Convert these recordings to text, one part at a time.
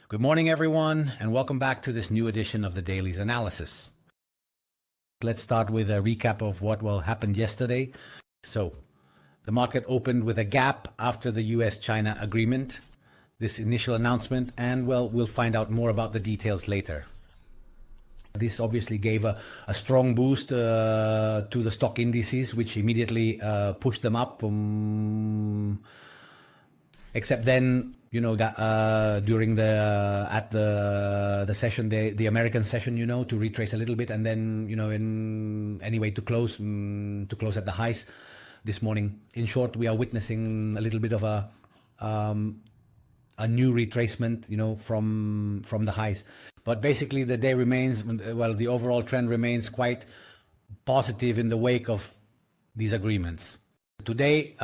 Good morning, everyone, and welcome back to this new edition of the Daily's Analysis. Let's start with a recap of what happened yesterday. So, the market opened with a gap after the US-China agreement, this initial announcement, and we'll find out more about the details later. This obviously gave a strong boost to the stock indices, which immediately pushed them up. Except then, during the session, the American session, to retrace a little bit, and then, to close at the highs this morning. In short, we are witnessing a little bit of a new retracement, from the highs. But basically, the day remains, the overall trend remains quite positive in the wake of these agreements. Today,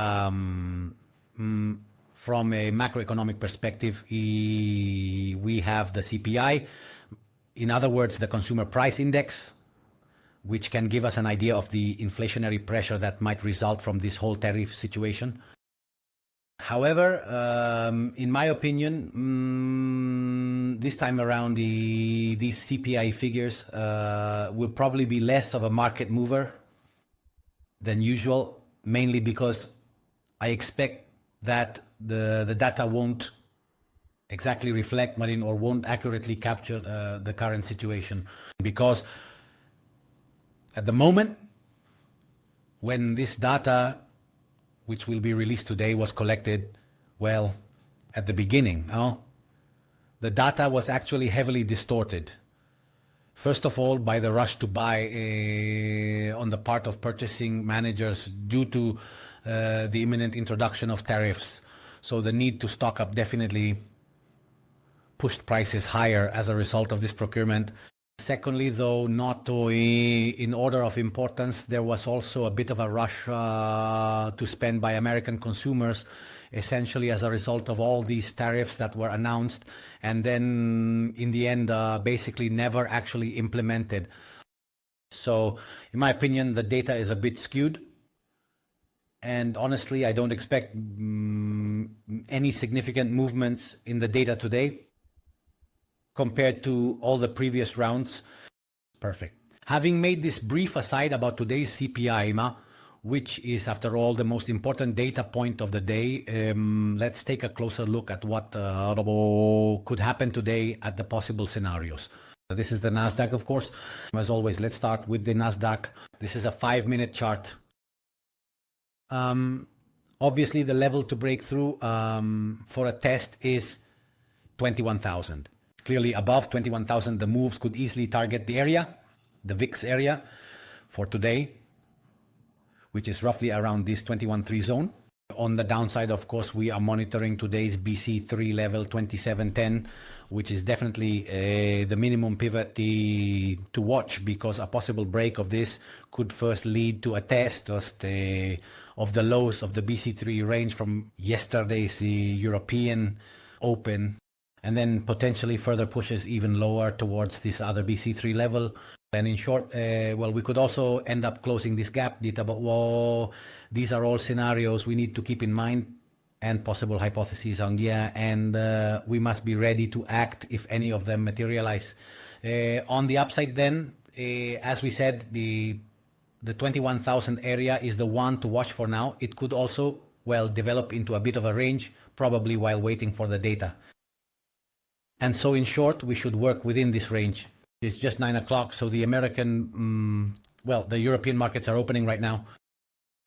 from a macroeconomic perspective, we have the CPI, in other words, the Consumer Price Index, which can give us an idea of the inflationary pressure that might result from this whole tariff situation. However, in my opinion, this time around, these CPI figures will probably be less of a market mover than usual, mainly because I expect that the data won't exactly reflect or won't accurately capture the current situation. Because at the moment, when this data, which will be released today, was collected, at the beginning, the data was actually heavily distorted. First of all, by the rush to buy on the part of purchasing managers due to the imminent introduction of tariffs. So the need to stock up definitely pushed prices higher as a result of this procurement. Secondly, though not in order of importance, there was also a bit of a rush to spend by American consumers, essentially as a result of all these tariffs that were announced and then in the end basically never actually implemented. So in my opinion, the data is a bit skewed. And honestly, I don't expect any significant movements in the data today compared to all the previous rounds. Perfect. Having made this brief aside about today's CPI, which is, after all, the most important data point of the day, let's take a closer look at what could happen today at the possible scenarios. This is the Nasdaq, of course. As always, let's start with the Nasdaq. This is a 5-minute chart. Obviously, the level to break through for a test is 21,000. Clearly above 21,000, the moves could easily target the area, the VIX area for today, which is roughly around this 21.3 zone. On the downside, of course, we are monitoring today's BC3 level 2710, which is definitely the minimum pivot to watch, because a possible break of this could first lead to a test of the lows of the BC3 range from yesterday's European Open, and then potentially further pushes even lower towards this other BC3 level. And in short, we could also end up closing this gap, but these are all scenarios we need to keep in mind and possible hypotheses on and we must be ready to act if any of them materialize. On the upside then, as we said, the 21,000 area is the one to watch for now. It could also, develop into a bit of a range, probably while waiting for the data. And so in short, we should work within this range. It's just 9 o'clock, so the the European markets are opening right now.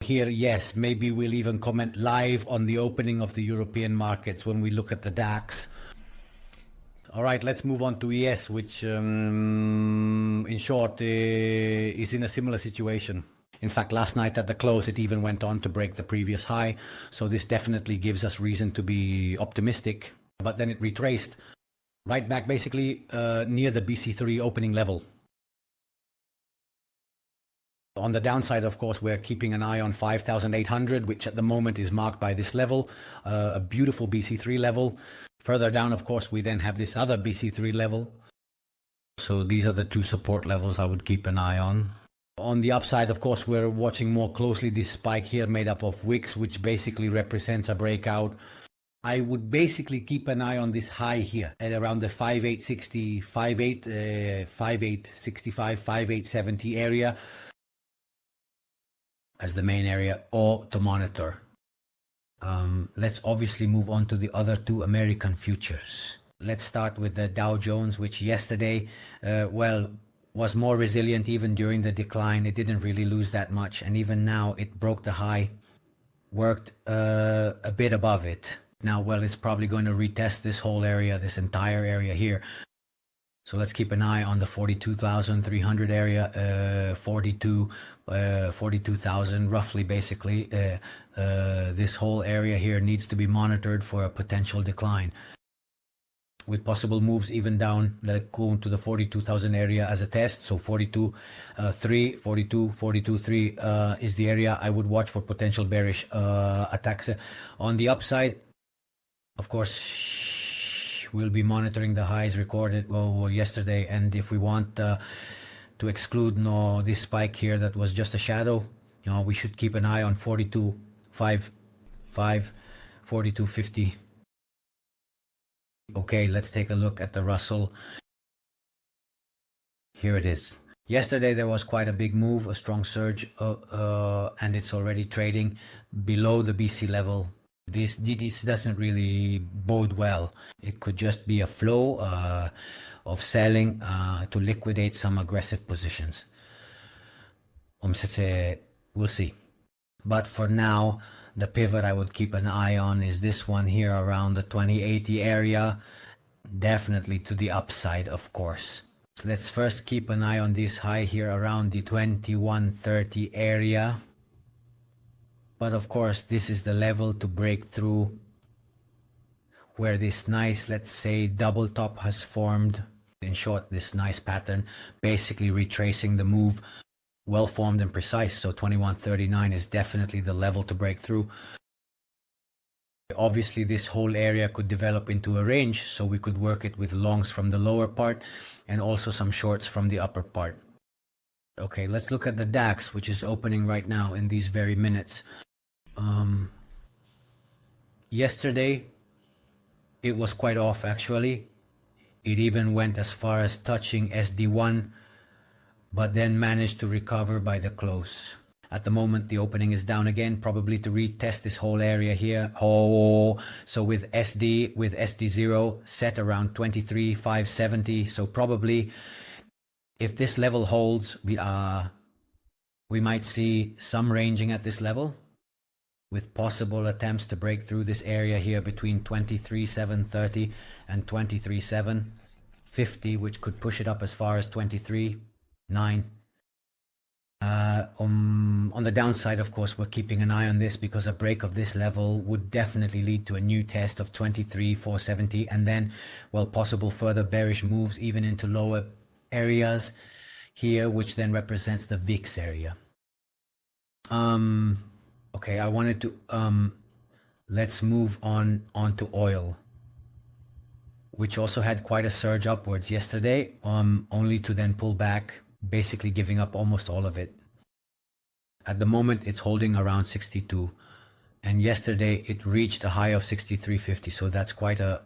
Here, yes, maybe we'll even comment live on the opening of the European markets when we look at the DAX. All right, let's move on to ES, which in short is in a similar situation. In fact, last night at the close, it even went on to break the previous high. So this definitely gives us reason to be optimistic. But then it retraced right back basically near the BC3 opening level. On the downside, of course, we're keeping an eye on 5,800, which at the moment is marked by this level, a beautiful BC3 level. Further down, of course, we then have this other BC3 level. So these are the two support levels I would keep an eye on. On the upside, of course, we're watching more closely this spike here made up of wicks, which basically represents a breakout I would basically keep an eye on this high here at around the 5860, 5865, 5870 area as the main area, or to monitor. Let's obviously move on to the other two American futures. Let's start with the Dow Jones, which yesterday, was more resilient even during the decline. It didn't really lose that much, and even now it broke the high, worked a bit above it. Now, it's probably going to retest this whole area, this entire area here. So let's keep an eye on the 42,300 area, 42,000 roughly, basically. This whole area here needs to be monitored for a potential decline, with possible moves even down, go to the 42,000 area as a test. So 42.3 is the area I would watch for potential bearish attacks. On the upside, of course, we'll be monitoring the highs recorded yesterday, and if we want to exclude this spike here that was just a shadow, we should keep an eye on 42.55, 42.50. Okay, let's take a look at the Russell. Here it is. Yesterday there was quite a big move, a strong surge, and it's already trading below the BC level. This doesn't really bode well. It could just be a flow of selling to liquidate some aggressive positions. We'll see. But for now, the pivot I would keep an eye on is this one here around the 2080 area. Definitely to the upside, of course. Let's first keep an eye on this high here around the 2130 area. But of course, this is the level to break through, where this nice, let's say, double top has formed. In short, this nice pattern, basically retracing the move, well formed and precise. So 2139 is definitely the level to break through. Obviously, this whole area could develop into a range, so we could work it with longs from the lower part and also some shorts from the upper part. Okay, let's look at the DAX, which is opening right now in these very minutes. Yesterday, it was quite off actually. It even went as far as touching SD1, but then managed to recover by the close. At the moment, the opening is down again, probably to retest this whole area here. So with SD0 set around 23,570. So probably if this level holds, we might see some ranging at this level, with possible attempts to break through this area here between 23,730 and 23,750, which could push it up as far as 23,900. On the downside, of course, we're keeping an eye on this, because a break of this level would definitely lead to a new test of 23,470, and then, possible further bearish moves even into lower areas here, which then represents the VIX area. Okay, I wanted to let's move on to oil, which also had quite a surge upwards yesterday, only to then pull back, basically giving up almost all of it. At the moment, it's holding around 62, and yesterday it reached a high of 63.50, so that's quite a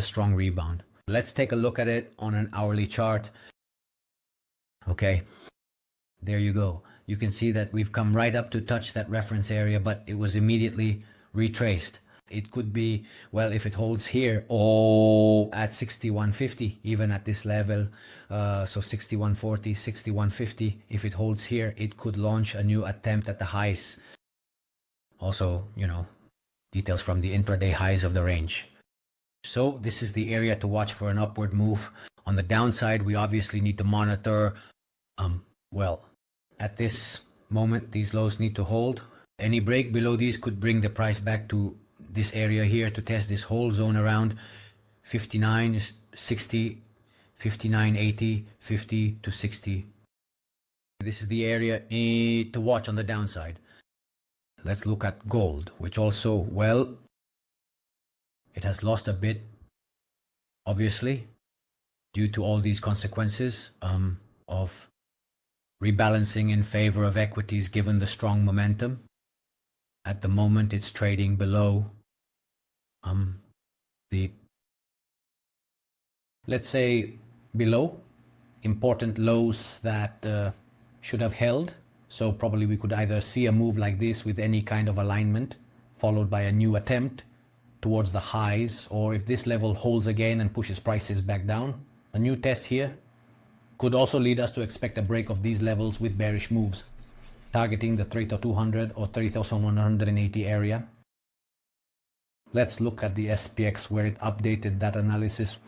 strong rebound. Let's take a look at it on an hourly chart. Okay, there you go. You can see that we've come right up to touch that reference area, but it was immediately retraced. It could be, if it holds here, at 61.50, even at this level, so 61.40, 61.50, if it holds here, it could launch a new attempt at the highs. Also, details from the intraday highs of the range. So this is the area to watch for an upward move. On the downside, we obviously need to monitor, at this moment, these lows need to hold. Any break below these could bring the price back to this area here to test this whole zone around 59, 60, 59, 80, 50 to 60. This is the area to watch on the downside. Let's look at gold, which also, it has lost a bit, obviously, due to all these consequences of rebalancing in favor of equities given the strong momentum. At the moment, it's trading below the, let's say, below important lows that should have held. So probably we could either see a move like this with any kind of alignment followed by a new attempt towards the highs, or if this level holds again and pushes prices back down, a new test here could also lead us to expect a break of these levels with bearish moves targeting the 3200 or 3180 area. Let's look at the SPX where it updated that analysis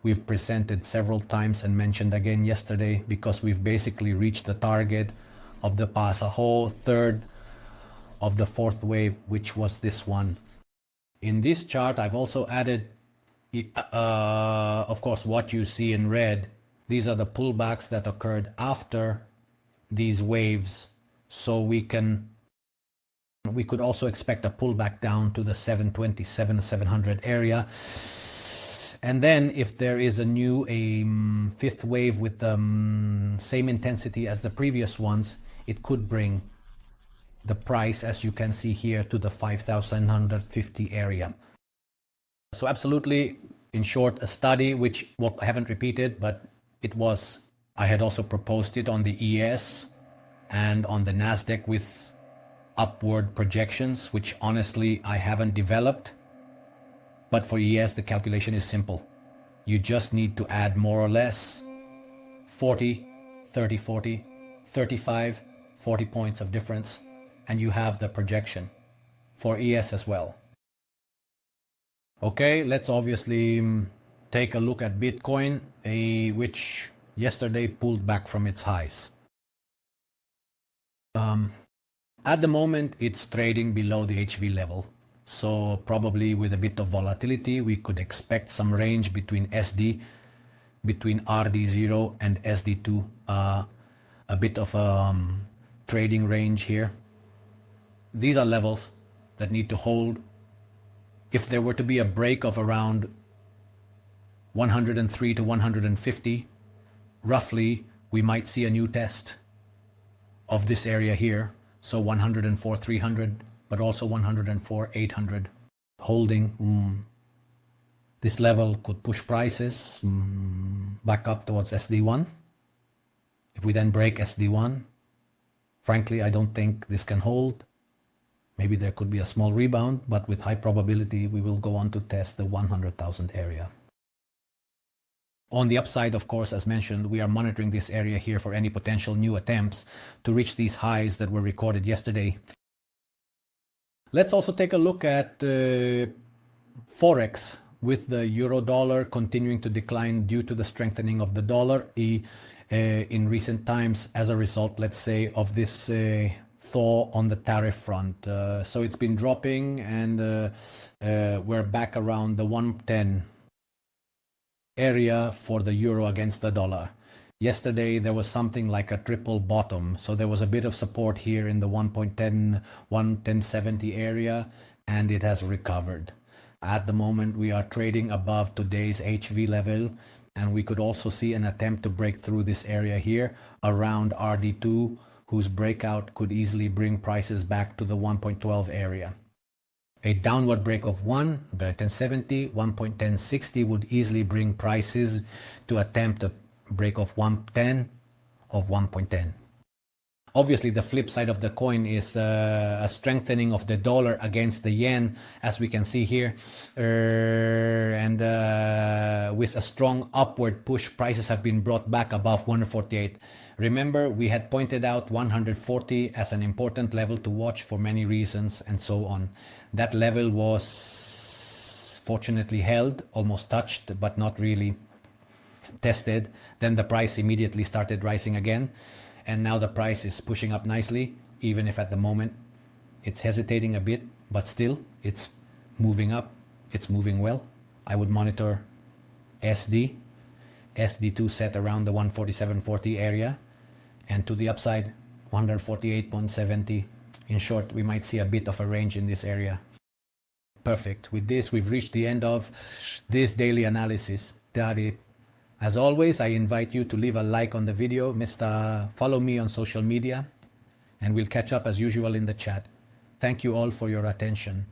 we've presented several times and mentioned again yesterday, because we've basically reached the target of the past, a whole third of the fourth wave, which was this one. In this chart, I've also added, of course, what you see in red. These are the pullbacks that occurred after these waves. So we could also expect a pullback down to the 727, 700 area. And then if there is a new fifth wave with the same intensity as the previous ones, it could bring the price, as you can see here, to the 5,150 area. So absolutely, in short, a study which I haven't repeated, but I had also proposed it on the ES and on the NASDAQ with upward projections, which honestly I haven't developed. But for ES, the calculation is simple. You just need to add more or less 40, 30, 40, 35, 40 points of difference, and you have the projection for ES as well. Okay, let's obviously take a look at Bitcoin, which yesterday pulled back from its highs. At the moment, it's trading below the HV level. So probably with a bit of volatility, we could expect some range between RD0 and SD2, a bit of a trading range here. These are levels that need to hold. If there were to be a break of around 103 to 150, roughly, we might see a new test of this area here. So 104,300, but also 104,800 holding. This level could push prices back up towards SD1. If we then break SD1, frankly, I don't think this can hold. Maybe there could be a small rebound, but with high probability, we will go on to test the 100,000 area. On the upside, of course, as mentioned, we are monitoring this area here for any potential new attempts to reach these highs that were recorded yesterday. Let's also take a look at Forex, with the euro dollar continuing to decline due to the strengthening of the dollar in recent times as a result, let's say, of this thaw on the tariff front. So it's been dropping, and we're back around the 110 area for the euro against the dollar. Yesterday there was something like a triple bottom, so there was a bit of support here in the 1.10, 110.70 area, and it has recovered. At the moment we are trading above today's HV level, and we could also see an attempt to break through this area here around RD2, whose breakout could easily bring prices back to the 1.12 area. A downward break of 1.1070, 1.1060 would easily bring prices to attempt a break of 110 of 1.10. Obviously, the flip side of the coin is a strengthening of the dollar against the yen, as we can see here, and with a strong upward push, prices have been brought back above 148. Remember, we had pointed out 140 as an important level to watch for many reasons, and so on. That level was fortunately held, almost touched, but not really tested. Then the price immediately started rising again, and now the price is pushing up nicely, even if at the moment it's hesitating a bit, but still it's moving up, it's moving well. I would monitor SD2 set around the 147.40 area, and to the upside 148.70. In short, we might see a bit of a range in this area. Perfect. With this, we've reached the end of this daily analysis. As always, I invite you to leave a like on the video, follow me on social media, and we'll catch up as usual in the chat. Thank you all for your attention.